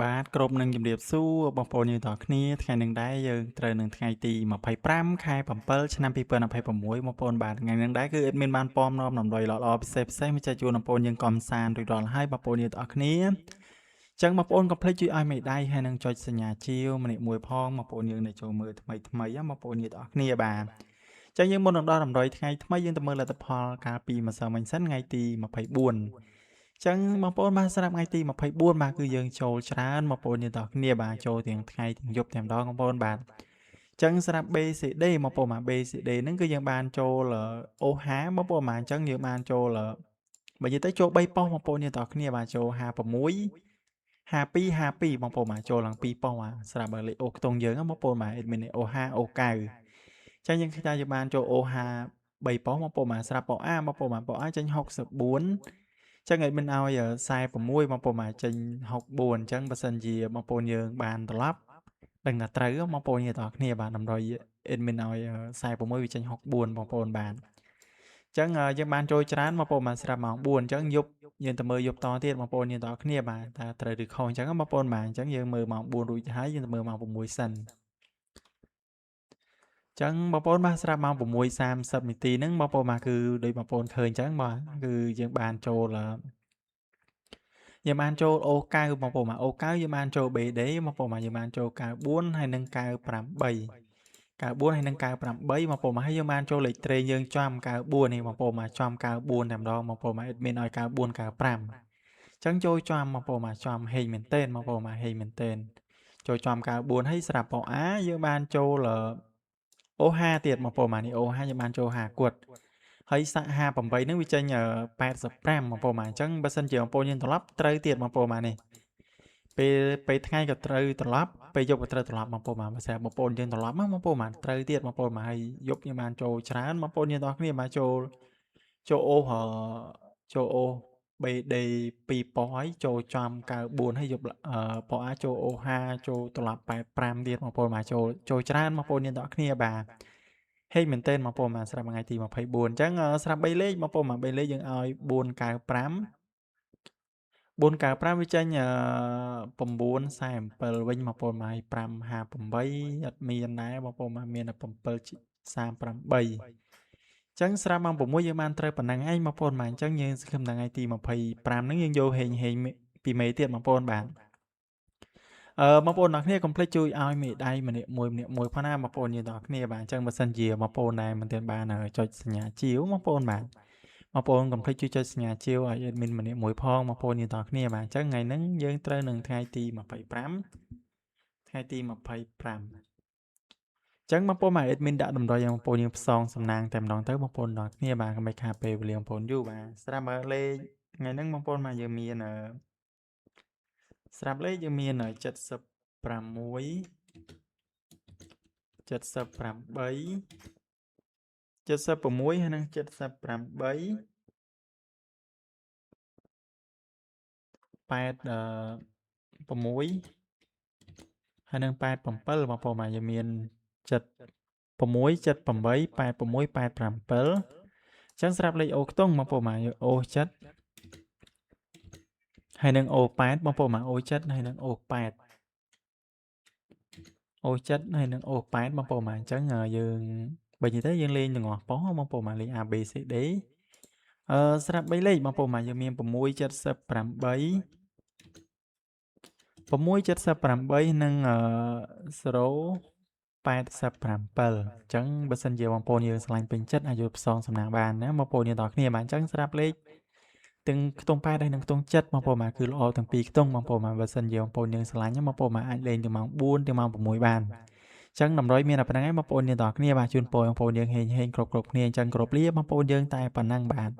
បាទគ្រប់នឹងជំរាបសួរបងប្អូនយើងទាំងអស់គ្នាថ្ងៃនេះដែរយើងត្រូវនឹងថ្ងៃទី25ខែ7ឆ្នាំ2026បងប្អូនបាទថ្ងៃនេះដែរគឺអេដមីនបានពំនាំតម្រុយល្អៗពិសេសមកចែកជូនបងប្អូនយើងកំសាន្តរួចរាល់ហើយបងប្អូនយើងទាំងអស់គ្នាអញ្ចឹងបងប្អូនកុំភ្លេចជួយឲ្យមេដៃហើយនឹងចុចសញ្ញាជាវម្នាក់មួយផងបងប្អូនយើងដែលចូលមើលថ្មីបងប្អូនយើងទាំងអស់គ្នាបាទអញ្ចឹងយើងមុននឹងដល់តម្រុយថ្ងៃថ្មីយើងទៅមើលលទ្ធផលកាលពីម្សិលមិញសិនថ្ងៃទី24ចឹងបងប្អូនបាទសម្រាប់ថ្ងៃទី24បាទគឺយើងចូលច្រើនបងប្អូនយើងទាំងអស់គ្នាបាទចូលទាំងថ្ងៃទាំងយប់តែម្ដងបងប្អូនបាទចឹងសម្រាប់ BCD បងប្អូនបាទ BCD ហ្នឹងគឺយើងបានចូលអូហាបងប្អូនបាទអញ្ចឹងយើងបានចូលបើនិយាយទៅចូល3ប៉ុស្តិ៍បងប្អូនយើងទាំងអស់គ្នាបាទចូល56 52 52បងប្អូនបាទចូលឡើង2ប៉ុស្តិ៍បាទសម្រាប់លេខអូខ្ទង់យើងបងប្អូនបាទ admin អូហាអូកៅចឹងយើងឃើញថាយើងបានចូលអូហា3ប៉ុស្តិ៍បងប្អូនបាទស្រាប់ប៉ុស្តិ៍ A បងប្អូនបាទប៉ុស្តិ៍ A ចេញ64ចឹងឲ្យមិនឲ្យ46បងប្អូនបាទចេញ64អញ្ចឹងបើសិនជាបងប្អូនយើងបានត្រឡប់ដឹងថាត្រូវបងប្អូនយើងទាំងអស់គ្នាបាទតម្រុយ admin ឲ្យ46វាចេញ64បងប្អូនបាទអញ្ចឹងយើងបានចូលច្រើនបងប្អូនបាទស្រាប់ម៉ោង4អញ្ចឹងយប់យើងទៅមើលយប់តទៀតបងប្អូនយើងទាំងអស់គ្នាបាទថាត្រូវឬខុសអញ្ចឹងបងប្អូនបាទអញ្ចឹងយើងមើលម៉ោង4រួចហើយយើងទៅមើលម៉ោង6សិនចឹងបងប្អូនបាទស្រាប់ម៉ោង6:30នាទីហ្នឹងបងប្អូនបាទគឺដូចបងប្អូនឃើញចឹងបាទគឺយើងបានចូលអូ9បងប្អូនបាទអូ9យើងបានចូល BD បងប្អូនបាទយើងបានចូល94ហើយនិង98 94ហើយនិង98បងប្អូនបាទហើយយើងបានចូលលេខត្រេងយើងចំ94នេះបងប្អូនបាទចំ94តែម្ដងបងប្អូនបាទ admin ឲ្យ94 95ចឹងចូលចំបងប្អូនបាទចំហេងមែនតើបងប្អូនបាទហេងមែនតើចូលចំ94ហើយស្រាប់ប៉ុស្តិ៍ A យើងបានចូលអូ50ទៀតបងប្អូនបាទនេះអូ50យើងបានចូល50គាត់ហើយសាក់58ហ្នឹងវាចេញ85បងប្អូនបាទអញ្ចឹងបើសិនជាបងប្អូនយើងត្រឡប់ត្រូវទៀតបងប្អូនបាទនេះពេលថ្ងៃក៏ត្រូវត្រឡប់ពេលយប់ក៏ត្រូវត្រឡប់បងប្អូនបាទបើស្រាប់បងប្អូនយើងត្រឡប់មកបងប្អូនបាទត្រូវទៀតបងប្អូនបាទហើយយប់យើងបានចូលច្រើនបងប្អូនយើងទាំងអស់គ្នាបាទចូលអូស BD 2ប៉ុស្តិ៍ហើយចូលចំ94ហើយយប់ប៉ុស្តិ៍ A ចូលអូ50ចូលត្រឡប់85ទៀតបងប្អូនបាទចូលច្រើនបងប្អូនយើងទាំងអស់គ្នាបាទហេងមែនទែនបងប្អូនបាទស្រាប់ថ្ងៃទី24អញ្ចឹងស្រាប់3លេខបងប្អូនបាទ3លេខយើងឲ្យ495វាចេញ947វិញបងប្អូនបាទ558អត់មានដែរបងប្អូនបាទមានតែ738ចឹងស្រាប់ម៉ោង6យើងបានត្រូវប៉ុណ្ណឹងឯងបងប្អូនបាទអញ្ចឹងយើងសង្ឃឹមថ្ងៃទី25ហ្នឹងយើងយកហេងពីមេទៀតបងប្អូនបាទបងប្អូនទាំងអស់គ្នាកុំភ្លេចជួយឲ្យមេដៃម្នាក់មួយផងណាបងប្អូនយើងទាំងអស់គ្នាបាទអញ្ចឹងបើសិនជាបងប្អូនដែលមិនទាន់បានចុចសញ្ញាជាវបងប្អូនបាទបងប្អូនកុំភ្លេចជួយចុចសញ្ញាជាវឲ្យ admin ម្នាក់មួយផងបងប្អូនយើងទាំងអស់គ្នាបាទអញ្ចឹងថ្ងៃហ្នឹងយើងត្រូវនឹងថ្ងៃទី25ថ្ងៃទី25ចឹងបងប្អូនបាទ admin ដាក់តម្រុយឲ្យបងប្អូនយើងផ្សងសំណាងតែម្ដងទៅបងប្អូនទាំងអស់គ្នាបាទកុំឲ្យខាតពេលវេលាបងប្អូនយូរបាទស្រាប់មើលលេខថ្ងៃហ្នឹងបងប្អូនបាទយើងមានស្រាប់លេខយើងមាន76 78 76ហើយនឹង78 86ហើយនឹង87បងប្អូនបាទយើងមាន76 78 86 87ចឹងស្រាប់លេខអូខ្ទង់បងប្អូនបាទអូ7ហើយនឹងអូ8បងប្អូនបាទអូ7ហើយនឹងអូ8អូ7ហើយនឹងអូ8បងប្អូនបាទអញ្ចឹងយើងបើនិយាយទៅយើងលេងទាំងអស់ប៉ុស្តិ៍បងប្អូនបាទលេង A B C D ស្រាប់3លេខបងប្អូនបាទយើងមាន678 678និង087អញ្ចឹងបើសិនជាបងប្អូនយើងឆ្លាញ់ពេញចិត្តអាចយកផ្សងសំណាងបានណាបងប្អូនយើងទាំងគ្នាបាទអញ្ចឹងស្រាប់លេខទាំងខ្ទង់8ហើយនិងខ្ទង់7បងប្អូនបាទគឺល្អទាំងពីរខ្ទង់បងប្អូនបាទបើសិនជាបងប្អូនយើងឆ្លាញ់បងប្អូនបាទអាចលេងទៅម៉ោង4ទៅម៉ោង6បានអញ្ចឹងតម្រុយមានតែប៉ុណ្្នឹងឯងបងប្អូនយើងទាំងគ្នាបាទជូនពរបងប្អូនយើងហេងគ្រប់គ្នាអញ្ចឹងគ្រប់លាបងប្អូនយើងតែប៉ុណ្ណឹងបាទ